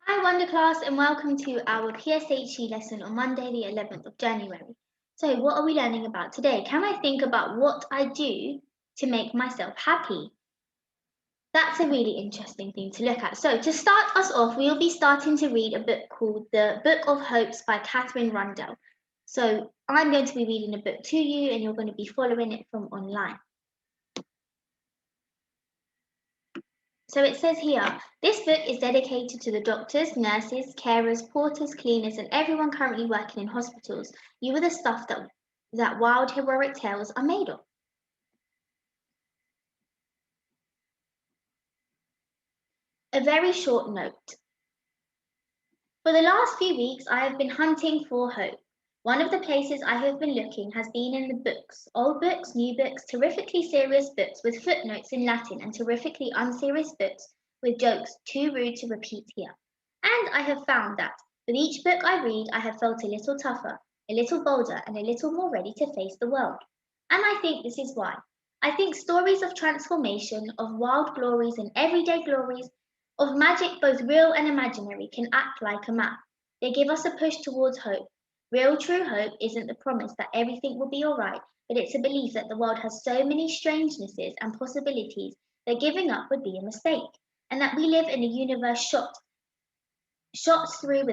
Hi, Wonder Class, and welcome to our PSHE lesson on Monday, the 11th of January. So, what are we learning about today? Can I think about what I do to make myself happy? That's a really interesting thing to look at. So, to start us off, we'll be starting to read a book called The Book of Hopes by Rondell. So, I'm going to be reading a book to you, and you're going to be following it from online. So it says here, this book is dedicated to the doctors, nurses, carers, porters, cleaners, and everyone currently working in hospitals. You are the stuff that wild heroic tales are made of. A very short note. For the last few weeks, I have been hunting for hope. One of the places I have been looking has been in the books, old books, new books, terrifically serious books with footnotes in Latin, and terrifically unserious books with jokes too rude to repeat here. And I have found that with each book I read, I have felt a little tougher, a little bolder, and a little more ready to face the world. And I think this is why. I think stories of transformation, of wild glories and everyday glories, of magic both real and imaginary, can act like a map. They give us a push towards hope. Real true hope isn't the promise that everything will be all right, but it's a belief that the world has so many strangenesses and possibilities that giving up would be a mistake, and that we live in a universe shot through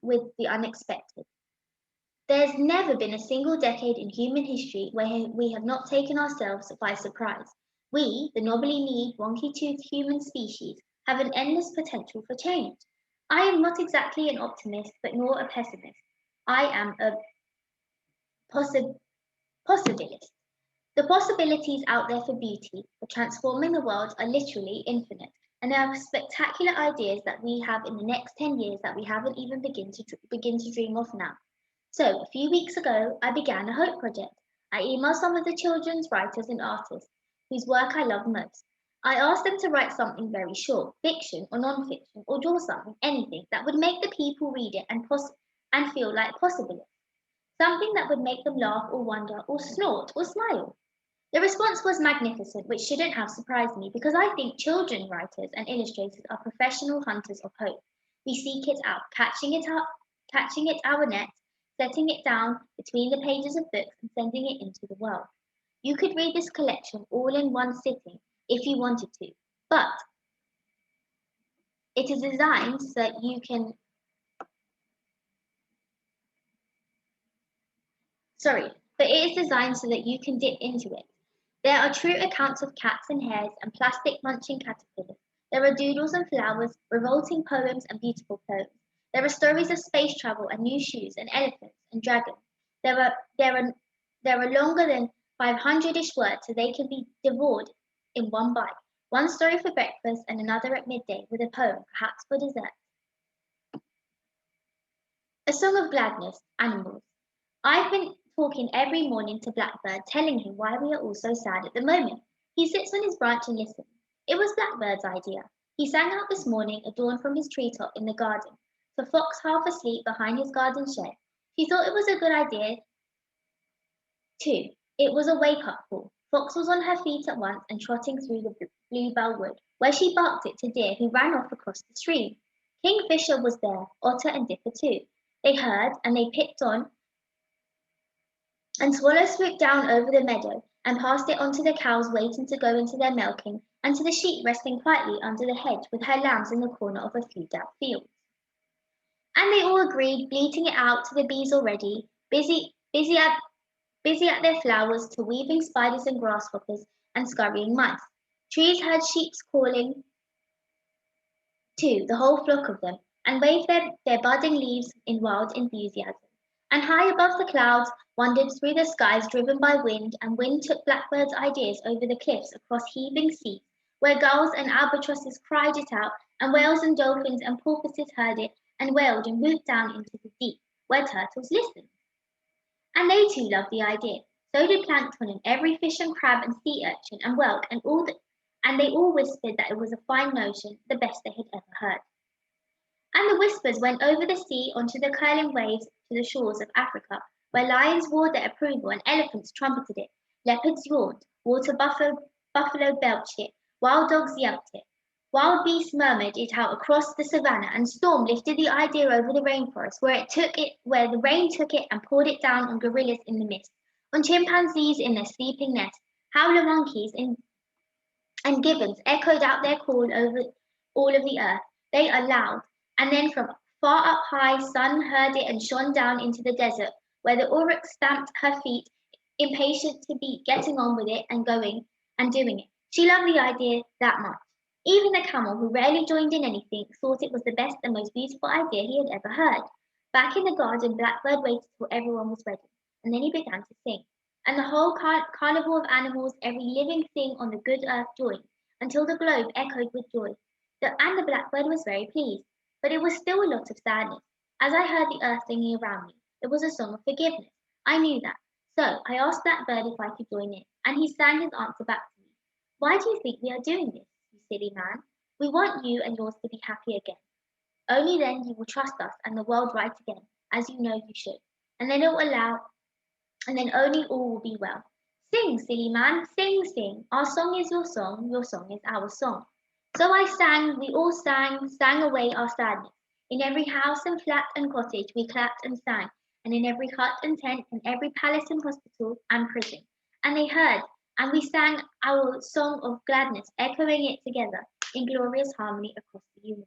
with the unexpected. There's never been a single decade in human history where we have not taken ourselves by surprise. We, the knobbly-kneed, wonky-toothed human species, have an endless potential for change. I am not exactly an optimist, but nor a pessimist. I am a possibilist. The possibilities out there for beauty, for transforming the world, are literally infinite, and there are spectacular ideas that we have in the next 10 years that we haven't even begin to dream of now. So, a few weeks ago, I began a hope project. I emailed some of the children's writers and artists whose work I love most. I asked them to write something very short, fiction or non-fiction, or draw something, anything that would make the people read it and feel like possibilists. Something that would make them laugh or wonder or snort or smile. The response was magnificent, which shouldn't have surprised me because I think children writers and illustrators are professional hunters of hope. We seek it out, catching it our net, setting it down between the pages of books and sending it into the world. You could read this collection all in one sitting if you wanted to, but it is designed so that you can sorry, but it is designed so that you can dip into it. There are true accounts of cats and hares and plastic munching caterpillars. There are doodles and flowers, revolting poems and beautiful poems. There are stories of space travel and new shoes and elephants and dragons. There are there are there are longer than 500-ish words so they can be devoured in one bite. One story for breakfast and another at midday with a poem, perhaps for dessert. A Song of Gladness, Animals. I've been talking every morning to Blackbird, telling him why we are all so sad at the moment. He sits on his branch and listens. It was Blackbird's idea. He sang out this morning at dawn from his treetop in the garden, to Fox half asleep behind his garden shed. She thought it was a good idea, too. It was a wake-up call. Fox was on her feet at once and trotting through the bluebell wood, where she barked it to Deer, who ran off across the stream. Kingfisher was there, Otter and Dipper too. They heard, and they picked on, and Swallow swooped down over the meadow and passed it on to the cows waiting to go into their milking, and to the sheep resting quietly under the hedge with her lambs in the corner of a few damp fields. And they all agreed, bleating it out to the bees already, busy at their flowers, to weaving spiders and grasshoppers and scurrying mice. Trees heard sheep calling too, the whole flock of them, and waved their budding leaves in wild enthusiasm. And high above the clouds wandered through the skies driven by wind, and wind took Blackbird's ideas over the cliffs across heaving seas, where gulls and albatrosses cried it out, and whales and dolphins and porpoises heard it, and wailed and whooped down into the deep, where turtles listened. And they too loved the idea. So did plankton and every fish and crab and sea urchin and whelk and they all whispered that it was a fine notion, the best they had ever heard. And the whispers went over the sea onto the curling waves to the shores of Africa, where lions roared their approval and elephants trumpeted it, leopards yawned, buffalo belched it, wild dogs yelped it. Wild beasts murmured it out across the savannah, and Storm lifted the idea over the rainforest, where the rain took it and poured it down on gorillas in the mist, on chimpanzees in their sleeping nest. Howler monkeys and gibbons echoed out their call over all of the earth. They are loud. And then from far up high, sun heard it and shone down into the desert, where the aurochs stamped her feet, impatient to be getting on with it and going and doing it. She loved the idea that much. Even the camel, who rarely joined in anything, thought it was the best and most beautiful idea he had ever heard. Back in the garden, Blackbird waited till everyone was ready, and then he began to sing. And the whole carnival of animals, every living thing on the good earth joined, until the globe echoed with joy. And the blackbird was very pleased. But it was still a lot of sadness. As I heard the earth singing around me, it was a song of forgiveness. I knew that. So I asked that bird if I could join in, and he sang his answer back to me. Why do you think we are doing this, you silly man? We want you and yours to be happy again. Only then you will trust us and the world right again, as you know you should. And then it will allow, and then only all will be well. Sing, silly man, sing, sing. Our song is your song is our song. So I sang, we all sang away our sadness. In every house and flat and cottage we clapped and sang, and in every hut and tent, and every palace and hospital and prison. And they heard, and we sang our song of gladness, echoing it together in glorious harmony across the universe.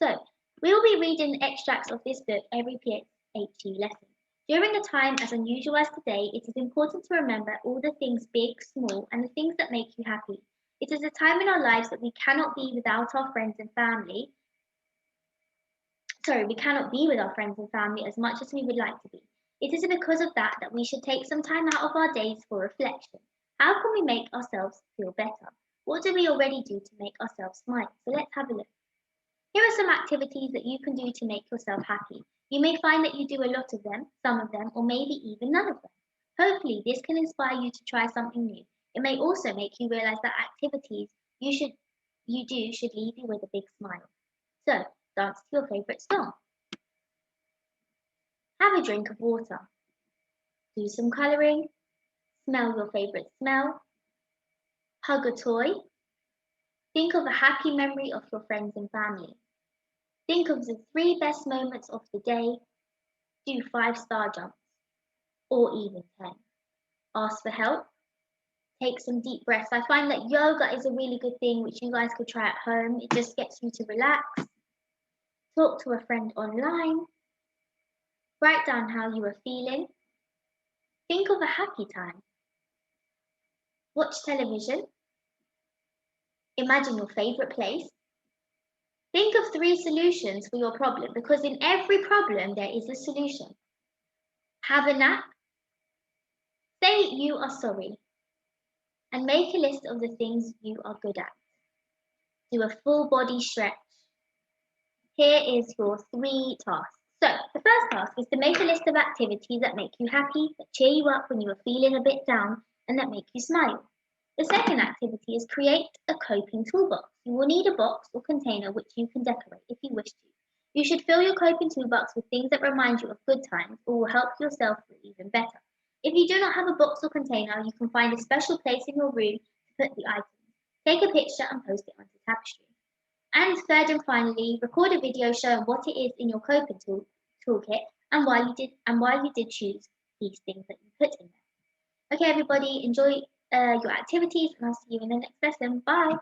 So, we will be reading extracts of this book every PSHE lesson. During a time as unusual as today, it is important to remember all the things big, small, and the things that make you happy. It is a time in our lives that we cannot be without our friends and family. We cannot be with our friends and family as much as we would like to be. It is because of that that we should take some time out of our days for reflection. How can we make ourselves feel better? What do we already do to make ourselves smile? So let's have a look. Here are some activities that you can do to make yourself happy. You may find that you do a lot of them, some of them, or maybe even none of them. Hopefully, this can inspire you to try something new. It may also make you realize that activities you do should leave you with a big smile. So, dance to your favorite song. Have a drink of water. Do some coloring. Smell your favorite smell. Hug a toy. Think of a happy memory of your friends and family. Think of the 3 best moments of the day. Do 5-star jumps, or even 10. Ask for help. Take some deep breaths. I find that yoga is a really good thing which you guys could try at home. It just gets you to relax. Talk to a friend online. Write down how you are feeling. Think of a happy time. Watch television. Imagine your favorite place. Think of 3 solutions for your problem, because in every problem there is a solution. Have a nap. Say you are sorry. And make a list of the things you are good at. Do a full body stretch. Here is your 3 tasks. So, the first task is to make a list of activities that make you happy, that cheer you up when you are feeling a bit down, and that make you smile. The second activity is create a coping toolbox. You will need a box or container which you can decorate if you wish to. You should fill your coping toolbox with things that remind you of good times or will help yourself feel even better. If you do not have a box or container, you can find a special place in your room to put the items. Take a picture and post it onto Tapestry. And third and finally, record a video showing what it is in your coping toolkit and why you did choose these things that you put in there. Okay, everybody, enjoy your activities, and I'll see you in the next lesson. Bye.